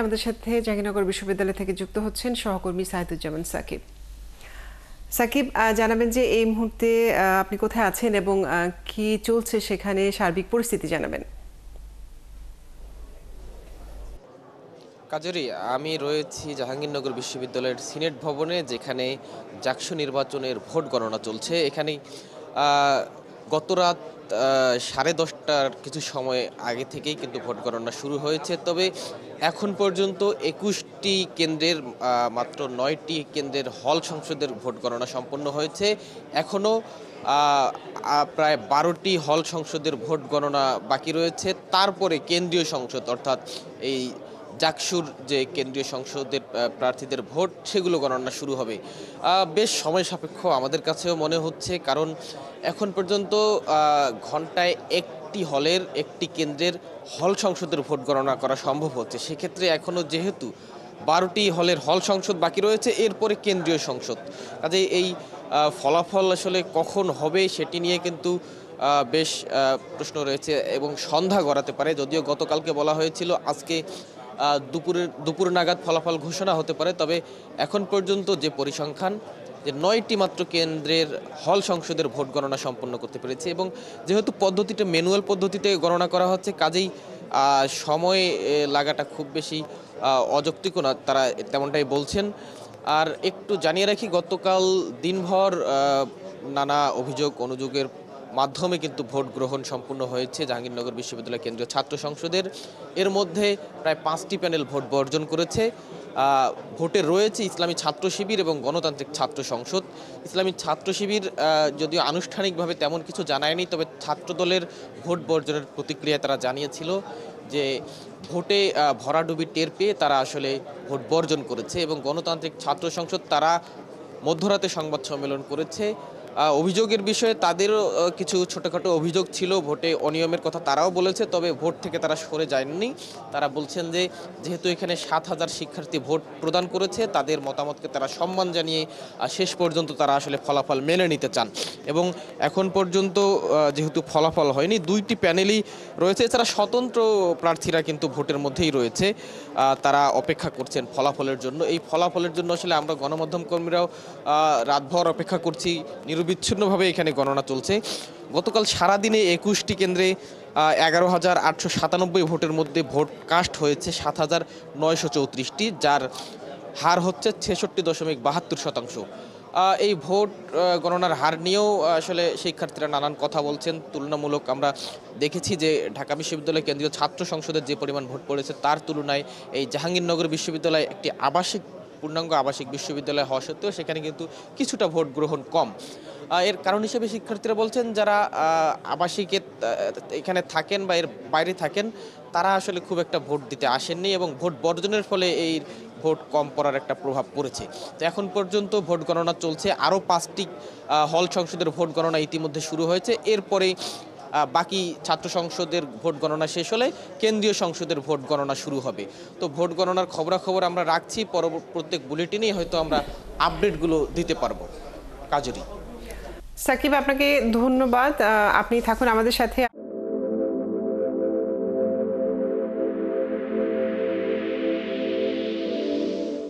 আমাদের সাথে জাহাঙ্গীরনগর বিশ্ববিদ্যালয় থেকে যুক্ত হচ্ছেন সহকর্মী সাইদুজ্জামান সাকিব। সাকিব, জানাবেন যে এই মুহূর্তে আপনি কোথায় আছেন এবং কি চলছে সেখানে সার্বিক পরিস্থিতি জানাবেন। কাজেরই আমি রয়েছি জাহাঙ্গীরনগর বিশ্ববিদ্যালয়ের সিনেট ভবনে, যেখানে জাকসু নির্বাচনের ভোট গণনা চলছে। এখানেই গতরাত 10:30টার কিছু সময় আগে থেকেই কিন্তু ভোট গণনা শুরু হয়েছে। তবে এখন পর্যন্ত 21টি কেন্দ্রের মাত্র 9টি কেন্দ্রের হল সংসদের ভোট গণনা সম্পন্ন হয়েছে। এখনও প্রায় 12টি হল সংসদের ভোট গণনা বাকি রয়েছে। তারপরে কেন্দ্রীয় সংসদ অর্থাৎ এই জাকসুর যে কেন্দ্রীয় সংসদের প্রার্থীদের ভোট, সেগুলো গণনা শুরু হবে। বেশ সময় সাপেক্ষ আমাদের কাছেও মনে হচ্ছে, কারণ এখন পর্যন্ত ঘন্টায় একটি হলের একটি কেন্দ্রের হল সংসদের ভোট গণনা করা সম্ভব হচ্ছে। সেক্ষেত্রে এখনও যেহেতু 12টি হলের হল সংসদ বাকি রয়েছে, এরপরে কেন্দ্রীয় সংসদ, কাজে এই ফলাফল আসলে কখন হবে সেটি নিয়ে কিন্তু বেশ প্রশ্ন রয়েছে এবং সন্ধ্যা গড়াতে পারে। যদিও গতকালকে বলা হয়েছিল আজকে দুপুর নাগাদ ফলাফল ঘোষণা হতে পারে। তবে এখন পর্যন্ত যে পরিসংখ্যান, যে 9টি মাত্র কেন্দ্রের হল সংসদের ভোট গণনা সম্পন্ন করতে পেরেছে, এবং যেহেতু পদ্ধতিটা ম্যানুয়াল পদ্ধতিতে গণনা করা হচ্ছে, কাজেই সময় লাগাটা খুব বেশি অযৌক্তিক না, তারা তেমনটাই বলছেন। আর একটু জানিয়ে রাখি, গতকাল দিনভর নানা অভিযোগ অনুযোগের মাধ্যমে কিন্তু ভোট গ্রহণ সম্পূর্ণ হয়েছে জাহাঙ্গীরনগর বিশ্ববিদ্যালয় কেন্দ্রীয় ছাত্র সংসদের। এর মধ্যে প্রায় 5টি প্যানেল ভোট বর্জন করেছে। ভোটে রয়েছে ইসলামী ছাত্র শিবির এবং গণতান্ত্রিক ছাত্র সংসদ। ইসলামী ছাত্র শিবির যদিও আনুষ্ঠানিকভাবে তেমন কিছু জানায়নি, তবে ছাত্রদলের ভোট বর্জনের প্রতিক্রিয়া তারা জানিয়েছিল যে ভোটে ভরাডুবি টের পেয়ে তারা আসলে ভোট বর্জন করেছে। এবং গণতান্ত্রিক ছাত্র সংসদ তারা মধ্যরাতে সংবাদ সম্মেলন করেছে। অভিযোগের বিষয়ে তাদেরও কিছু ছোটোখাটো অভিযোগ ছিল, ভোটে অনিয়মের কথা তারাও বলেছে, তবে ভোট থেকে তারা সরে যায়নি। তারা বলছেন যে যেহেতু এখানে 7,000 শিক্ষার্থী ভোট প্রদান করেছে, তাদের মতামতকে তারা সম্মান জানিয়ে শেষ পর্যন্ত তারা আসলে ফলাফল মেনে নিতে চান। এবং এখন পর্যন্ত যেহেতু ফলাফল হয়নি, 2টি প্যানেলই রয়েছে, এছাড়া স্বতন্ত্র প্রার্থীরা কিন্তু ভোটের মধ্যেই রয়েছে। তারা অপেক্ষা করছেন ফলাফলের জন্য। এই ফলাফলের জন্য আসলে আমরা গণমাধ্যম কর্মীরাও রাতভর অপেক্ষা করছি। নিরবিচ্ছিন্নভাবে এখানে গণনা চলছে। গতকাল সারাদিনে 21টি কেন্দ্রে 11,897 ভোটের মধ্যে ভোট কাস্ট হয়েছে 7,934টি, যার হার হচ্ছে 66.72%। এই ভোট গণনার হার নিয়েও আসলে শিক্ষার্থীরা নানান কথা বলছেন। তুলনামূলক আমরা দেখেছি যে ঢাকা বিশ্ববিদ্যালয় কেন্দ্রীয় ছাত্র সংসদের যে পরিমাণ ভোট পড়েছে, তার তুলনায় এই জাহাঙ্গীরনগর বিশ্ববিদ্যালয় একটি পূর্ণাঙ্গ আবাসিক বিশ্ববিদ্যালয় হওয়া সত্ত্বেও সেখানে কিন্তু কিছুটা ভোট গ্রহণ কম। এর কারণ হিসেবে শিক্ষার্থীরা বলছেন, যারা আবাসিকে এখানে থাকেন বা এর বাইরে থাকেন, তারা আসলে খুব একটা ভোট দিতে আসেননি, এবং ভোট বর্জনের ফলে এই ভোট কম পড়ার একটা প্রভাব পড়েছে। তো এখন পর্যন্ত ভোট গণনা চলছে। আরও 5টি হল সংসদের ভোট গণনা ইতিমধ্যে শুরু হয়েছে। এরপরে বাকি ছাত্র সংসদের ভোট গণনা শেষ হলে কেন্দ্রীয় সংসদের ভোট গণনা শুরু হবে। তো ভোট গণনার খবরাখবর আমরা রাখছি, প্রত্যেক বুলেটিনেই হয়তো আমরা আপডেটগুলো দিতে পারবো। কাজরি। সাকিব, আপনাকে ধন্যবাদ। আপনি থাকুন আমাদের সাথে।